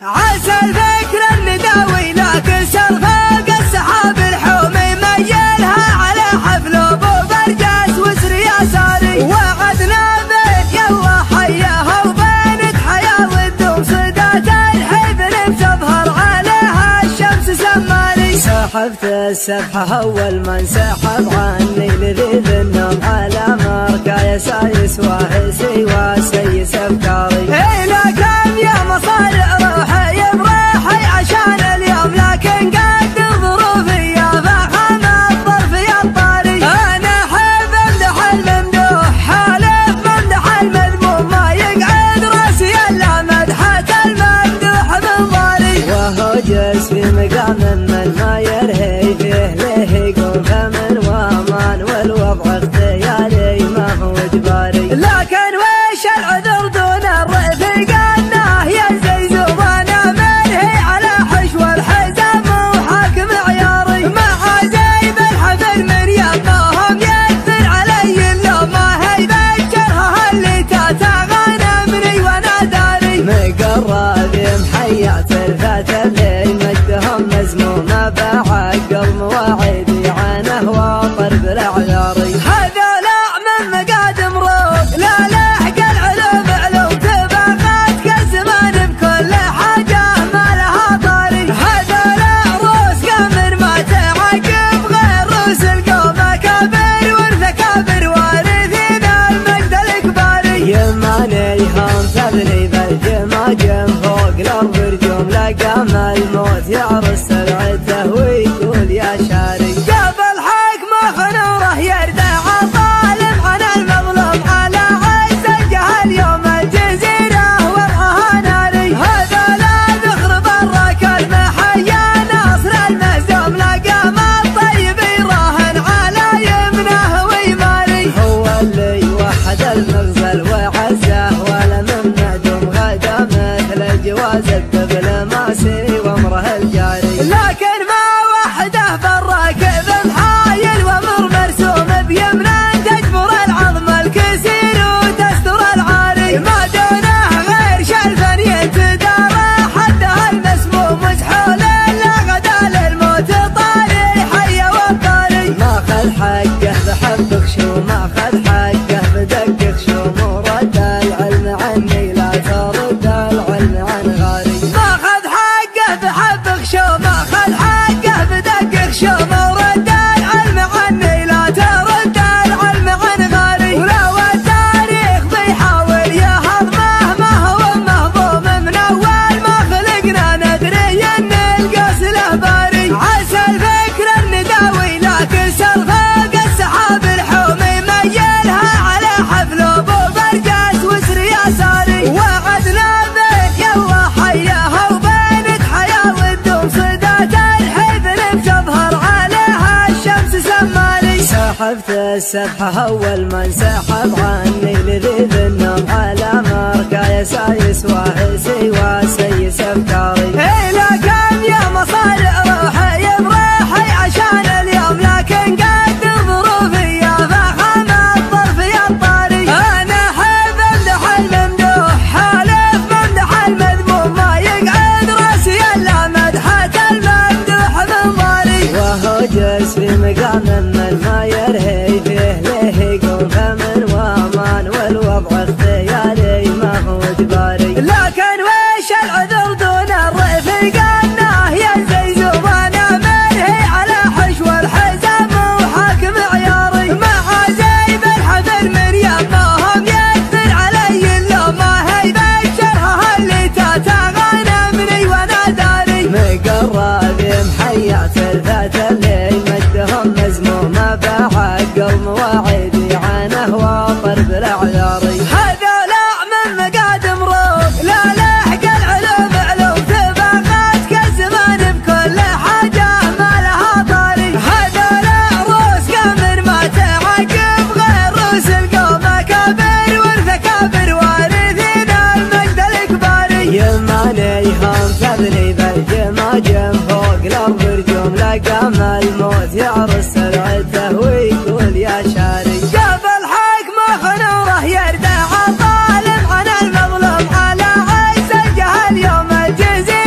عسى الفكر النداوي لكن سرفاق السحاب الحومي ميلها على حفل ابو برجاس وسري يساري وعدنا بين يلا حياها وبينك حياه والدوم صدات الحزن بتظهر عليها الشمس سماري. سحبت السبحه اول ما انسحب عني لذيذ النوم على مركا يسايس واهسي وسيس افكاري. لكن يا مصارع روحي بريحي عشان اليوم لكن قد ظروفي فخم الظرف يا الطاري. انا احب امدح الممدوح حالف ممدح المذموم ما يقعد راسي الا مدحة الممدوح من ضاري. وهو جلس في مقام من ما يرهي فيه له يقوم فمن وامان والوضع اختياري ما هو اجباري. لكن ويش العذر دون الرفيق انه يزيز وانا منهي على حشو الحزام وحاكم عياري. مع زيب الحفل من يمهم يكثر علي اللوم ما هي بشرها اللي تتغنمني وانا داري. مقرب محيات الفات اللي مجدهم مزمومه بعقل مواعيدي عنه واطر بالاعذاري. هذولا من مقادم روح لا لحق العلوم علوم تبغات كالزمان بكل حاجه ما لها طاري. هذولا روس قمر ما تعقب غير روس القوم اكابر والثكابر وارثين المجد الاكباري. يمانيهم تبني بالجماجم فوق الارض رجوم لقام الموت يعرس سرعته ويقول يا شاري. قبل حكمه خنوره يردع الظالم عن المظلوم على عز الجهل يوم الجزيره وضعها ناري. هذولا ذخر برك المحيا ناصر المهزوم لقام الطيب يراهن على يمنه ويماري. هو اللي وحد المغزل وعزه ولا من معدوم غدا مثل جواز الدبل ماسي وامره الجاري. لكن ما وحده بالراكب محايل وامر مرسوم بيمنه تجبر العظم الكسير وتستر العاري. ما دونه غير شلفا يتدارى حده المسموم مسحول الا غدا للموت طاري حي والطاري. ما خذ حقه بحبك شو ما خذ حقه بدقك شو ورد العلم عني لا ترد العلم عن غاري. ما خذ حقه بحبك شو ما خذ حقه بدقك شو ورد العلم عني لا ترد العلم عن غاري. ولو التاريخ بيحاول يهضمه ما هو مهضوم من اول ما خلقنا ندري ان القاس له باري. عسى الفكر النداوي لكن سرفاق السحاب الحومي ميلها على حفل ابو برجاس وسري يساري. وعدنا بين يلا حياها وبينك حياه والدوم صدات الحزن بتظهر عليها الشمس سماري. سحبت السبحه اول ما انسحب عني لذيذ النوم على مركا يسايس واهسي وسيس افكاري. لكن يا مصارع روحي بريحي عشان اليوم لكن قد ظروفي فخم الظرف يا الطاري. انا احب امدح الممدوح حالف ممدح المذموم ما يقعد راسي الا مدحة الممدوح من ضاري. وهو جلس في مقام من ما يرهي فيه له يقوم فمن وامان والوضع اختياري ما هو اجباري. لكن ويش العذر دون الرفيق انه يزيز وانا منهي على حشو الحزام وحاكم عياري. مع زيب الحفل من يمهم يكثر علي اللوم ما هي بشرها اللي تتغنمني وانا داري. مقرب محيات الفات اللي مجدهم مزمومه بعقل مواعيدي عنه واطر بالاعذاري. هذولا من مقادم روح لا لحق العلوم علوم تبغات كالزمان بكل حاجه ما لها طاري. هذولا روس قمر ما تعقب غير روس القوم اكابر والثكابر وارثين المجد الاكباري. يمانيهم تبني بالجماجم فوق الارض رجوم لقام الموت يعرس سرعته ويقول يا شاري. قبل حكمه خنوره يردع الظالم عن المظلوم على عز الجهل يوم الجزيره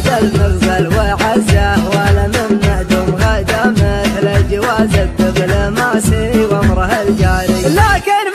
زاد المغزل وعزه ولا من معدوم غدا مثل جواز الدبل ماسي وامره الجاري. لكن